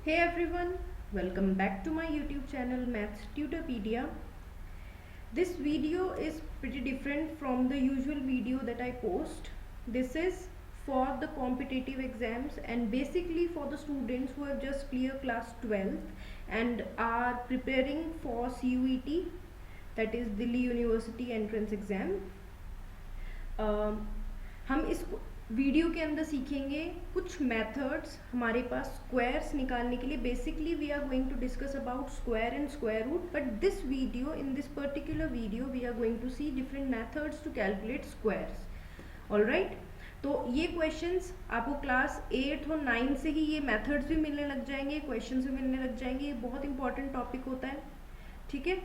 Hey everyone, welcome back to my YouTube channel Maths Tutorpedia. This video is pretty different from the usual video that I post. This is for the competitive exams and basically for the students who have just cleared class 12th and are preparing for CUET, that is Delhi University Entrance Exam. हम इस video के अंदर सीखेंगे कुछ methods हमारे पास squares निकालने के लिए. Basically we are going to discuss about square and square root, but this video in this particular video we are going to see different methods to calculate squares. Alright, तो ये questions आपको class 8 और 9 से ही ये methods भी मिलने लग जाएंगे, क्वेश्चंस भी मिलने लग जाएंगे. ये बहुत इंपॉर्टेंट टॉपिक होता है, ठीक है.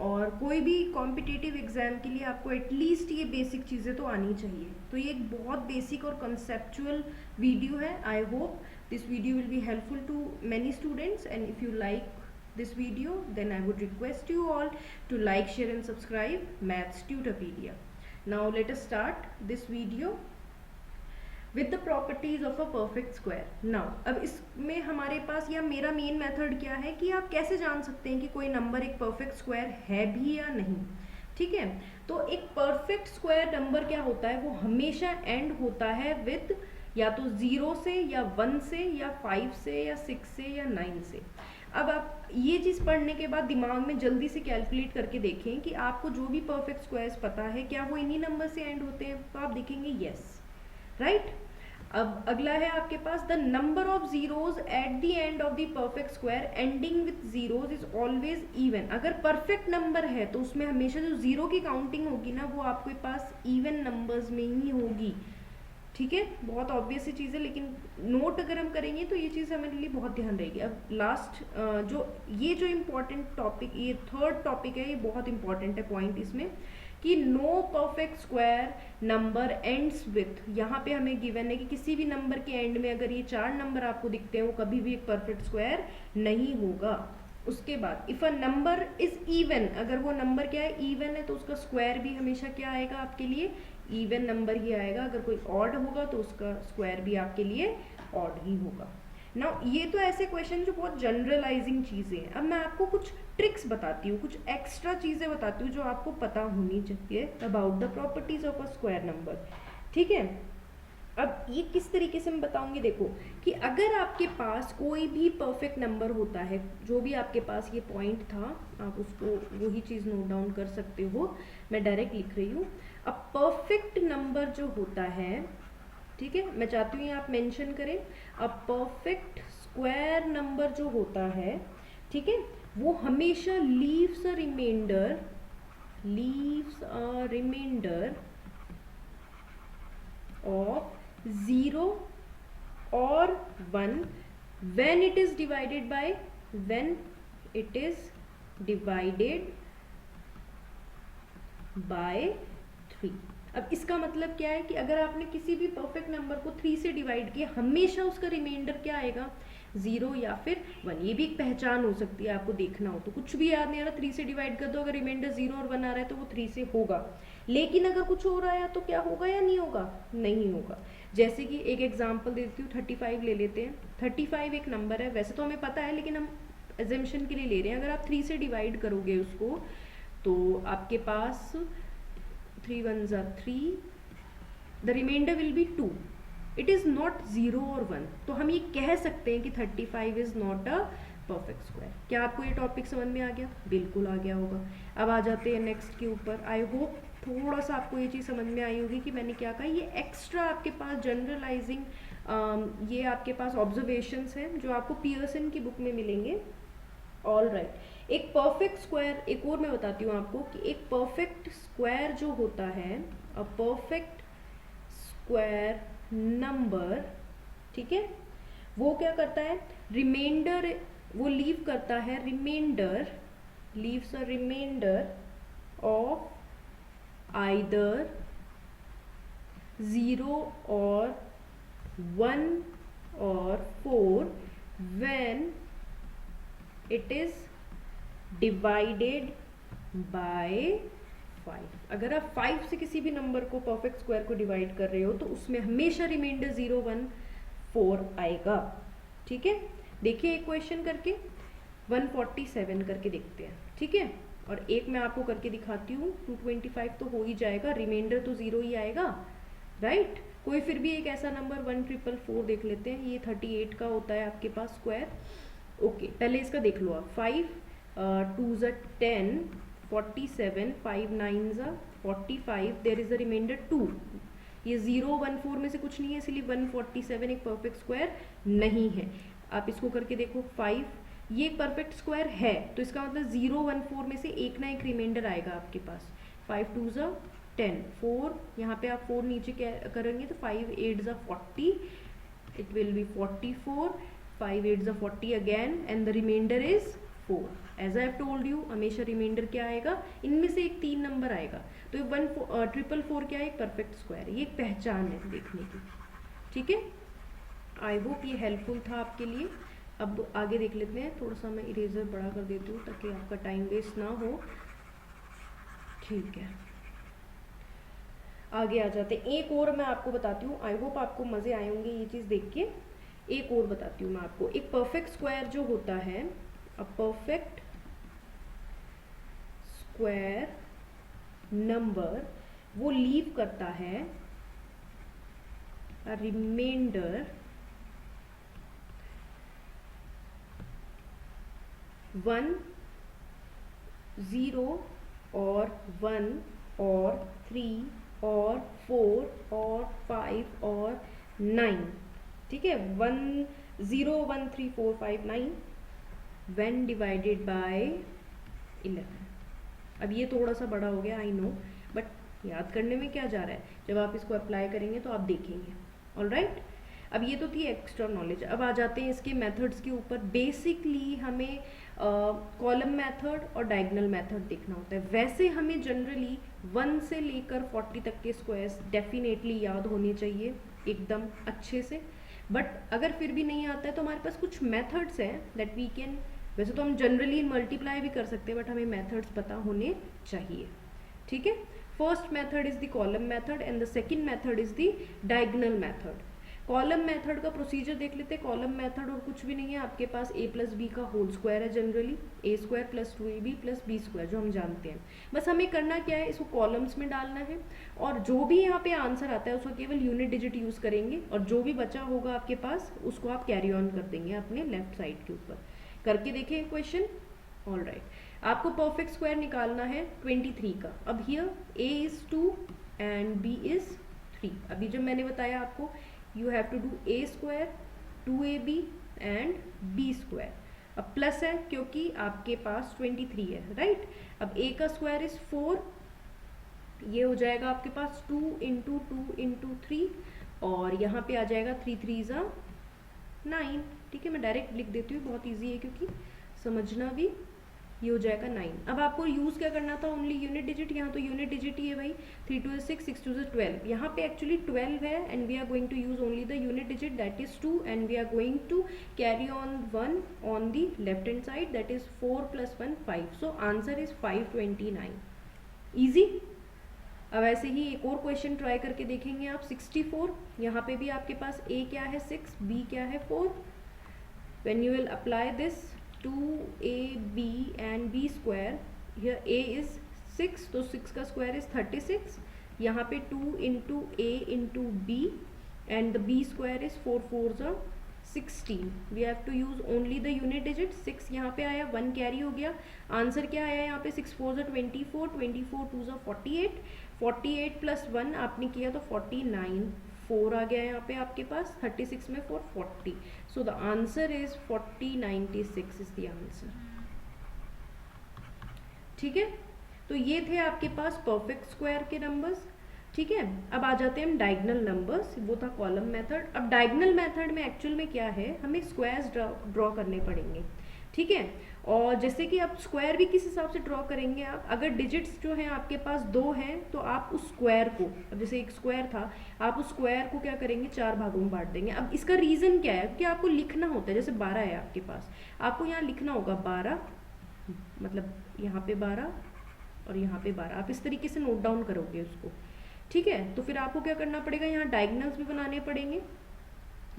और कोई भी कॉम्पिटिटिव एग्जाम के लिए आपको एटलीस्ट ये बेसिक चीज़ें तो आनी चाहिए. तो ये एक बहुत बेसिक और कंसेप्चुअल वीडियो है. I hope this video will be helpful to many students, and if you like this video then I would request you all to like, share and subscribe Maths Tutorpedia. Now let us start this video with the properties of a perfect square. Now अब इसमें हमारे पास या मेरा main method क्या है कि आप कैसे जान सकते हैं कि कोई नंबर एक परफेक्ट स्क्वायर है भी या नहीं. ठीक है, तो एक परफेक्ट स्क्वायर नंबर क्या होता है, वो हमेशा एंड होता है विद या तो 0 से या 1 से या 5 से या 6 से या 9 से. अब आप ये चीज़ पढ़ने के बाद दिमाग में जल्दी से कैलकुलेट करके देखें कि आपको जो भी परफेक्ट स्क्वायर्स पता है क्या वो इन्हीं नंबर से एंड होते हैं. तो आप देखेंगे यस, राइट. अब अगला है आपके पास the number of zeros at the end of the perfect square ending with zeros is always even. अगर परफेक्ट नंबर है तो उसमें हमेशा जो जीरो की काउंटिंग होगी ना वो आपके पास इवन नंबर्स में ही होगी. ठीक है, बहुत ऑब्वियस सी चीज़ है, लेकिन नोट अगर हम करेंगे तो ये चीज़ हमारे लिए बहुत ध्यान रहेगी. अब लास्ट जो इम्पोर्टेंट टॉपिक, ये थर्ड टॉपिक है, ये बहुत इंपॉर्टेंट है पॉइंट इसमें कि no perfect square number ends with. यहाँ पे हमें गिवन है कि किसी भी नंबर के एंड में अगर ये 4 नंबर आपको दिखते हैं वो कभी भी एक परफेक्ट स्क्वायर नहीं होगा. उसके बाद if a number is even, अगर वो नंबर क्या है, इवन है, तो उसका स्क्वायर भी हमेशा क्या आएगा आपके लिए, इवन नंबर ही आएगा. अगर कोई ऑड होगा तो उसका स्क्वायर भी आपके लिए ऑड ही होगा. नाउ ये तो ऐसे क्वेश्चन जो बहुत जनरलाइजिंग चीज़ें हैं. अब मैं आपको कुछ ट्रिक्स बताती हूँ, कुछ एक्स्ट्रा चीज़ें बताती हूँ जो आपको पता होनी चाहिए about the properties of a square number. ठीक है, अब ये किस तरीके से मैं बताऊंगी. देखो कि अगर आपके पास कोई भी परफेक्ट नंबर होता है, जो भी आपके पास ये पॉइंट था आप उसको वही चीज़ नोट डाउन कर सकते हो, मैं डायरेक्ट लिख रही हूँ. अब परफेक्ट नंबर जो होता है, ठीक है, मैं चाहती हूँ आप मेंशन करें. अब परफेक्ट स्क्वायर नंबर जो होता है, ठीक है, वो हमेशा leaves a reminder of 0 or 1 when it is divided by 3. अब इसका मतलब क्या है कि अगर आपने किसी भी परफेक्ट नंबर को 3 से डिवाइड किया, हमेशा उसका रिमाइंडर क्या आएगा, 0 या फिर 1. ये भी एक पहचान हो सकती है, आपको देखना हो तो कुछ भी याद नहीं आ रहा, 3 से डिवाइड कर दो, अगर रिमाइंडर 0 और 1 आ रहा है तो वो 3 से होगा. लेकिन अगर कुछ और आया तो क्या होगा या नहीं होगा, नहीं होगा. जैसे कि एक एग्जांपल देती हूँ, 35 ले लेते हैं. 35 एक नंबर है, वैसे तो हमें पता है लेकिन हम एजम्पशन के लिए ले रहे हैं. अगर आप 3 से डिवाइड करोगे उसको तो आपके पास 3 1 3, the reminder will be 2. It is not 0 और 1. तो हम ये कह सकते हैं कि 35 is not a perfect square. क्या आपको ये टॉपिक समझ में आ गया? बिल्कुल आ गया होगा. अब आ जाते हैं नेक्स्ट के ऊपर. आई होप थोड़ा सा आपको ये चीज़ समझ में आई होगी कि मैंने क्या कहा. ये एक्स्ट्रा आपके पास जनरलाइजिंग ये आपके पास ऑब्जर्वेशंस हैं जो आपको पियर्सन की बुक में मिलेंगे. ऑल राइट, एक परफेक्ट स्क्वायर, एक और मैं बताती हूँ आपको कि एक परफेक्ट स्क्वायर जो होता है, अ परफेक्ट स्क्वायर नंबर, ठीक है, वो क्या करता है, रिमाइंडर, वो लीव करता है reminder, leaves a reminder of either 0 or 1 or 4 when it is divided by 5. अगर आप 5 से किसी भी नंबर को, परफेक्ट स्क्वायर को डिवाइड कर रहे हो तो उसमें हमेशा रिमाइंडर 0 1 4 आएगा. ठीक है, देखिए एक क्वेश्चन करके 147 करके देखते हैं, ठीक है। और एक मैं आपको करके दिखाती हूँ, 225 तो हो ही जाएगा, रिमाइंडर तो 0 ही आएगा, राइट। कोई फिर भी एक ऐसा नंबर 1444 देख लेते हैं, ये 38 का होता है आपके पास स्क्वायर। ओके, पहले इसका देख लो आप, 5 2 ज़ा 10, 47, 5 9 ज़ा 45, देयर इज अ रिमाइंडर 2। ये 0 1 4 में से कुछ नहीं है, इसलिए 147 एक परफेक्ट स्क्वायर नहीं है। आप इसको करके देखो, 5 ये एक परफेक्ट स्क्वायर है, तो इसका मतलब 0 1 4 में से एक ना एक रिमाइंडर आएगा आपके पास। 5 2 ज़ा 10, 4 यहाँ पे आप 4 नीचे करेंगे तो 5 8 ज़ा 40, इट विल बी 44, 5 8 ज़ा 40 again and the reminder is 4। As I have told you, हमेशा रिमाइंडर क्या आएगा, इनमें से एक 3 नंबर आएगा। तो 1444 क्या है, एक परफेक्ट स्क्वायर है, ये एक पहचान है देखने की, ठीक है। आई होप ये हेल्पफुल था आपके लिए। अब आगे देख लेते हैं, थोड़ा सा मैं इरेजर बड़ा कर देती हूँ ताकि आपका टाइम वेस्ट ना हो, ठीक है। आगे आ जाते हैं, एक और मैं आपको बताती हूँ, आई होप आपको मज़े आए होंगे ये चीज़ देख के। एक और बताती हूँ मैं आपको, एक परफेक्ट स्क्वायर जो होता है, अ परफेक्ट स्क्वायर नंबर, वो लीव करता है अ रिमाइंडर 1 0 और 1 और 3 और 4 और 5 और 9, ठीक है। 1 0 1 3 4 5 9 when divided by 11। अब ये थोड़ा सा बड़ा हो गया, आई नो, बट याद करने में क्या जा रहा है, जब आप इसको अप्लाई करेंगे तो आप देखेंगे, ऑलराइट। अब ये तो थी एक्स्ट्रा नॉलेज। अब आ जाते हैं इसके मेथड्स के ऊपर। बेसिकली हमें कॉलम मेथड और डायगोनल मेथड देखना होता है। वैसे हमें जनरली 1 से लेकर 40 तक के स्क्वायर्स डेफिनेटली याद होने चाहिए एकदम अच्छे से, बट अगर फिर भी नहीं आता है तो हमारे पास कुछ मेथड्स हैं दैट वी कैन, वैसे तो हम जनरली मल्टीप्लाई भी कर सकते हैं, बट हमें मेथड्स पता होने चाहिए, ठीक है। First method is the column method and the second method is the diagonal method. Column method का प्रोसीजर देख लेते हैं। कॉलम मेथड और कुछ भी नहीं है, आपके पास a प्लस बी का होल स्क्वायर है, generally a square plus 2ab plus B square, जो हम जानते हैं। बस हमें करना क्या है, इसको कॉलम्स में डालना है, और जो भी यहाँ पे आंसर आता है उसका केवल यूनिट डिजिट यूज करेंगे, और जो भी बचा होगा आपके पास उसको आप कैरी ऑन कर देंगे अपने लेफ्ट साइड के ऊपर। करके देखिए क्वेश्चन, ऑल राइट। आपको परफेक्ट स्क्वायर निकालना है 23 का। अब here a is 2 and b is 3। अभी जब मैंने बताया आपको, you have to do a square 2ab and b square। अब प्लस है क्योंकि आपके पास 23 है, राइट। अब a का स्क्वायर इज 4, ये हो जाएगा आपके पास 2 इंटू 2 इंटू 3, और यहाँ पे आ जाएगा 3 3 ज़ा 9, ठीक है। मैं डायरेक्ट लिख देती हूँ, बहुत ईजी है क्योंकि समझना भी। ये हो जाएगा 9। अब आपको यूज़ क्या करना था, ओनली यूनिट डिजिट। यहाँ तो यूनिट डिजिट ही है भाई, 3 2 6 6 2 12। यहाँ पे एक्चुअली 12 है and we are going to use only the unit digit that is 2, and we are going to carry on 1 on the left hand side, that is 4 + 1 5। So answer is 529। Easy. अब ऐसे ही एक और question try करके देखेंगे आप, 64। यहाँ पे भी आपके पास a क्या है 6, b क्या है 4। When you will apply this 2ab and b square, here a is 6, तो 6 का स्क्वायर इज 36। यहाँ पे 2 into a into b and the b square is 4 4 ज़ा 16। We have to use only the unit digit. 6 यहाँ पे आया, 1 carry हो गया। आंसर क्या आया यहाँ पे, 6 4 ज़ा 24, 24 2 ज़ा 48, 48 प्लस 1 आपने किया तो 49, 4 आ गया यहाँ पे आपके पास, 36 में 4 40। So the answer is 4096 is the answer, ठीक है। तो ये थे आपके पास परफेक्ट स्क्वायर के नंबर्स, ठीक है। अब आ जाते हैं हम डायगोनल नंबर्स, वो था कॉलम मेथड। अब डायगोनल मेथड में एक्चुअल में क्या है, हमें स्क्वायर्स ड्रॉ करने पड़ेंगे, ठीक है। और जैसे कि आप स्क्वायर भी किस हिसाब से ड्रॉ करेंगे, आप अगर डिजिट्स जो हैं आपके पास 2 हैं तो आप उस स्क्वायर को, अब जैसे एक स्क्वायर था, आप उस स्क्वायर को क्या करेंगे, 4 भागों में बांट देंगे। अब इसका रीज़न क्या है, कि आपको लिखना होता है। जैसे 12 है आपके पास, आपको यहाँ लिखना होगा 12, मतलब यहाँ पे 12 और यहाँ पे 12, आप इस तरीके से नोट डाउन करोगे उसको, ठीक है। तो फिर आपको क्या करना पड़ेगा, यहाँ डायगोनल्स भी बनाने पड़ेंगे,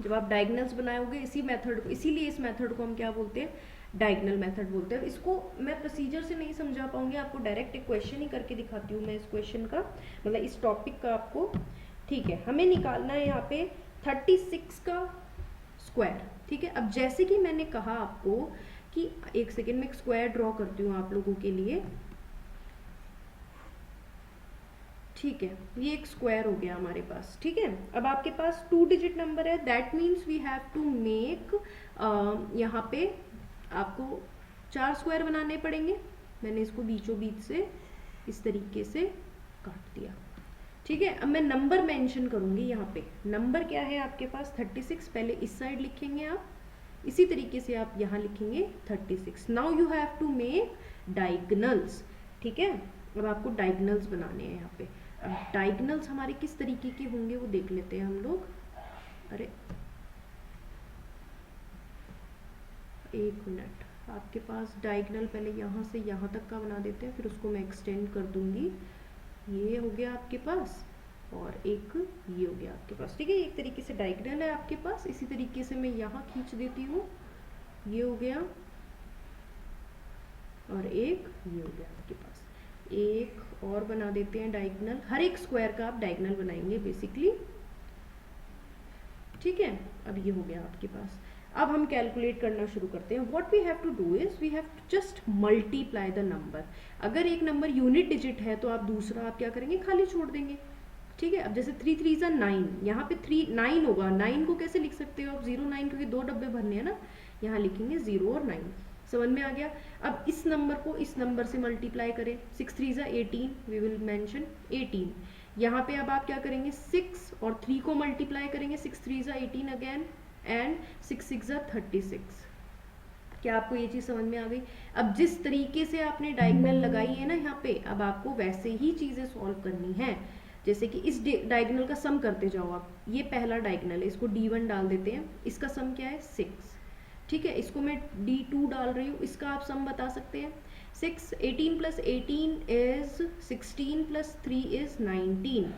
जब आप डायगनल्स बनाओगे इसी मेथड को, इसीलिए इस मेथड को हम क्या बोलते हैं, डायगनल मेथड बोलते हैं। इसको मैं प्रोसीजर से नहीं समझा पाऊंगी, आपको डायरेक्ट एक क्वेश्चन ही करके दिखाती हूँ मैं इस क्वेश्चन का, मतलब इस टॉपिक का आपको। ठीक है, हमें निकालना है यहाँ पे 36 का स्क्वायर। ठीक है, अब जैसे कि मैंने कहा आपको कि एक सेकेंड में एक स्क्वायर ड्रॉ करती हूँ आप लोगों के लिए। ठीक है, ये एक स्क्वायर हो गया हमारे पास। ठीक है, अब आपके पास 2 डिजिट नंबर है, that means we have to make, यहाँ पे आपको 4 स्क्वायर बनाने पड़ेंगे। मैंने इसको बीचों बीच से इस तरीके से काट दिया। ठीक है, अब मैं नंबर मेंशन करूंगी यहाँ पे। नंबर क्या है आपके पास 36, पहले इस साइड लिखेंगे आप, इसी तरीके से आप यहाँ लिखेंगे 36। Now you have to make diagonals. ठीक है, अब आपको डायगनल्स बनाने हैं यहाँ पे। अब डायगनल्स हमारे किस तरीके के होंगे वो देख लेते हैं हम लोग। अरे एक मिनट, आपके पास डायगनल पहले यहाँ से यहाँ तक का बना देते हैं, फिर उसको मैं एक्सटेंड कर दूंगी। ये हो गया आपके पास, और एक ये हो गया आपके पास। ठीक है, एक तरीके से डायगनल है आपके पास। इसी तरीके से मैं यहाँ खींच देती हूँ, ये हो गया, और एक ये हो गया आपके पास। एक और बना देते हैं डायगनल। हर एक स्क्वायर का आप डायगनल बनाएंगे बेसिकली। ठीक है, अब ये हो गया आपके पास। अब हम कैलकुलेट करना शुरू करते हैं। What we have to do is we have to just multiply the number. अगर एक नंबर यूनिट डिजिट है तो आप दूसरा आप क्या करेंगे, खाली छोड़ देंगे। ठीक है, अब जैसे 3 3 जा 9, यहाँ पे 3 9 होगा। 9 को कैसे लिख सकते हो आप, 0 9, क्योंकि 2 डब्बे भरने हैं ना, यहाँ लिखेंगे 0 और 9। समझ में आ गया। अब इस नंबर को इस नंबर से मल्टीप्लाई करें, 6 3 जा 18, वी विल मेंशन 18। यहाँ पे अब आप क्या करेंगे, 6 और 3 को मल्टीप्लाई करेंगे, 6 3 जा 18 अगेन, एंड 6 6 जा 36। क्या आपको ये चीज समझ में आ गई। अब जिस तरीके से आपने डायगोनल लगाई है ना यहाँ पे, अब आपको वैसे ही चीजें सॉल्व करनी है। जैसे कि इस डायगोनल का सम करते जाओ आप। ये पहला डायगोनल है, इसको D1 डाल देते हैं। इसका सम क्या है 6। ठीक है, इसको मैं D2 डाल रही हूँ, इसका आप सम बता सकते हैं 6। 18 + 18 इज 16 + 3 इज 19,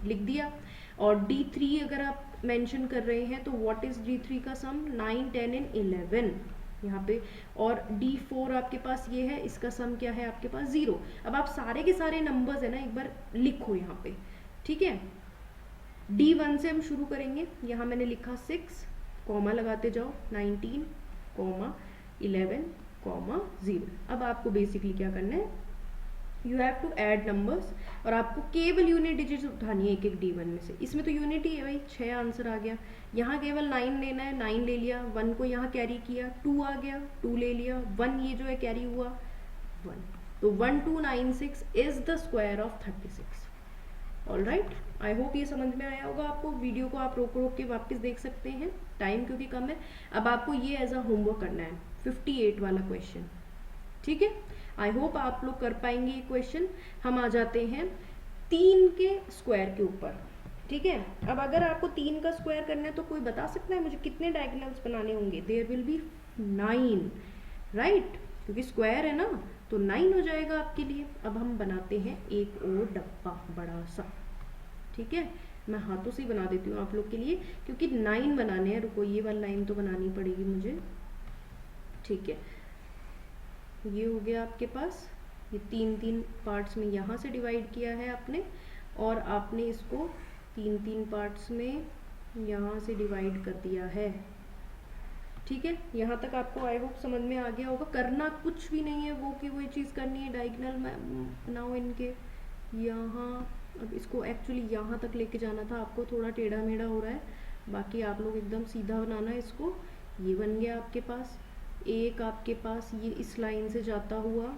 लिख दिया। और D3 अगर आप मेंशन कर रहे हैं तो व्हाट इज D3 का सम, 9 10 एंड 11 यहाँ पे। और D4 आपके पास ये है, इसका सम क्या है आपके पास 0। अब आप सारे के सारे नंबर्स है ना एक बार लिखो यहाँ पे। ठीक है, D1 से हम शुरू करेंगे। यहाँ मैंने लिखा 6, कॉमा लगाते जाओ, 19, 11, 0। अब आपको बेसिकली क्या करना है, you have to add numbers, और आपको केवल यूनिट डिजिट्स उठानी है एक एक D1 में से। इसमें तो यूनिट ही है भाई, 6 आंसर आ गया। यहाँ केवल 9 लेना है, 9 ले लिया। 1 को यहाँ कैरी किया, 2 आ गया, 2 ले लिया। 1 ये जो है कैरी हुआ 1, तो 1296 is the square of 36। All right, I hope ये समझ में आया होगा आपको। वीडियो को आप रोक रोक के वापस देख सकते हैं, टाइम क्योंकि कम है। अब आपको ये एज अ होमवर्क करना है 58 वाला क्वेश्चन। ठीक है, आई होप आप लोग कर पाएंगे ये क्वेश्चन। हम आ जाते हैं 3 के स्क्वायर के ऊपर। ठीक है, अब अगर आपको 3 का स्क्वायर करना है तो कोई बता सकता है मुझे कितने डायगोनल्स बनाने होंगे। देयर विल बी 9, राइट, क्योंकि स्क्वायर है ना तो 9 हो जाएगा आपके लिए। अब हम बनाते हैं एक और डब्बा बड़ा सा। ठीक है, मैं हाथों से ही बना देती हूँ आप लोग के लिए, क्योंकि 9 बनाने हैं। रुको, ये वाला 9 तो बनानी पड़ेगी मुझे। ठीक है, ये हो गया आपके पास। ये 3 पार्ट्स में यहाँ से डिवाइड किया है आपने, और आपने इसको 3 पार्ट्स में यहाँ से डिवाइड कर दिया है। ठीक है, यहाँ तक आपको आई होप समझ में आ गया होगा। करना कुछ भी नहीं है, वो की वही चीज़ करनी है। डायगोनल बनाओ इनके यहाँ। अब इसको एक्चुअली यहाँ तक लेके जाना था आपको, थोड़ा टेढ़ा मेढ़ा हो रहा है, बाकी आप लोग एकदम सीधा बनाना है इसको। ये बन गया आपके पास। एक आपके पास ये इस लाइन से जाता हुआ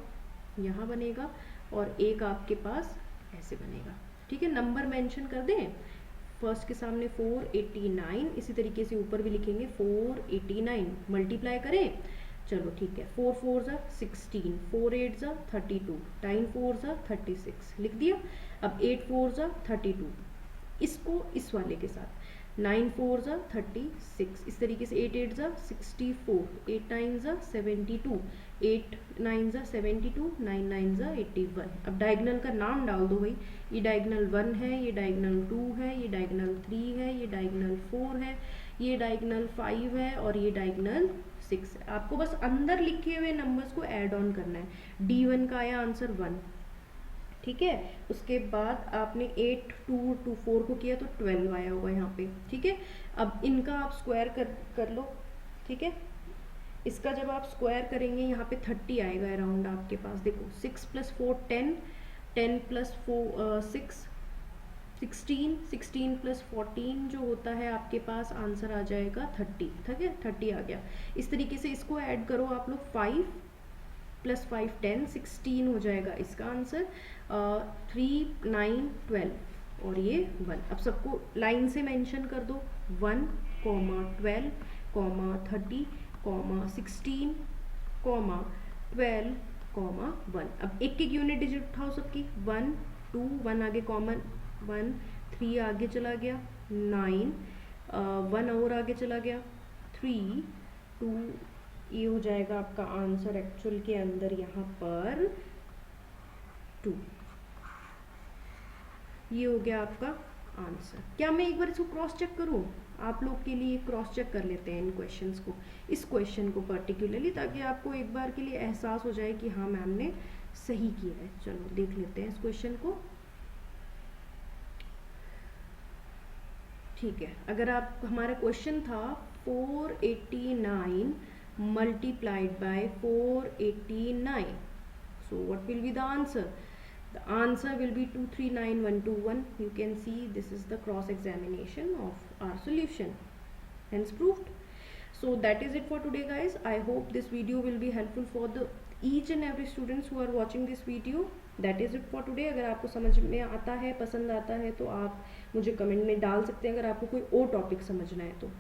यहाँ बनेगा, और एक आपके पास ऐसे बनेगा। ठीक है, नंबर मेंशन कर दें। फर्स्ट के सामने 489, इसी तरीके से ऊपर भी लिखेंगे 489। मल्टीप्लाई करें, चलो ठीक है। 4 4 जा 16, 4 8 जा 32, 9 4 जा 36, लिख दिया। अब 8 4 जा 32, इसको इस वाले के साथ 9 4 जा 36, इस तरीके से 8 8 जा 64, 8 9 जा 72, 8 9 जा 72, 9 9 जा 81। अब डायगोनल का नाम डाल दो भाई। ये डायगोनल 1 है, ये डायगोनल 2 है, ये डायगोनल 3 है, ये डायगोनल 4 है, ये डायगोनल 5 है और ये डायगोनल 6 है। आपको बस अंदर लिखे हुए नंबर्स को ऐड ऑन करना है। D1 का आया आंसर 1, ठीक है। उसके बाद आपने 8 2 2 4 को किया तो 12 आया होगा यहाँ पे, ठीक है। अब इनका आप स्क्वायर कर लो, ठीक है। इसका जब आप स्क्वायर करेंगे यहाँ पे 30 आएगा अराउंड आपके पास। देखो 6 + 4 10, 10 + 4 6 16, 16 + 14 जो होता है आपके पास आंसर आ जाएगा 30, ठीक है। 30 आ गया। इस तरीके से इसको ऐड करो आप लोग, 5 + 5 10, 16 हो जाएगा इसका आंसर। 3 9 12 और ये 1। अब सबको लाइन से मेंशन कर दो, 1 12 30 16 12 1। अब एक एक यूनिट डिजिट उठाओ सबकी, 1 2 1 आगे कॉमन, 1 3 आगे चला गया, 9 1 और आगे चला गया, 3 2, ये हो जाएगा आपका आंसर एक्चुअल के अंदर यहाँ पर 2। ये हो गया आपका आंसर। क्या मैं एक बार इसको क्रॉस चेक करूँ? आप लोग के लिए क्रॉस चेक कर लेते हैं इन क्वेश्चंस को, इस क्वेश्चन को पर्टिकुलरली, ताकि आपको एक बार के लिए एहसास हो जाए कि हाँ मैम ने सही किया है। चलो देख लेते हैं इस क्वेश्चन को, ठीक है। अगर आप, हमारा क्वेश्चन था 489 multiplied by 489, so what will be the answer? The answer will be 239121. You can see this is the cross examination of our solution, hence proved. So that is it for today guys. I hope this video will be helpful for the each and every students who are watching this video. That is it for today. अगर आपको समझ में आता है, पसंद आता है, तो आप मुझे कमेंट में डाल सकते हैं अगर आपको कोई और टॉपिक समझना है तो।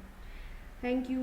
Thank you.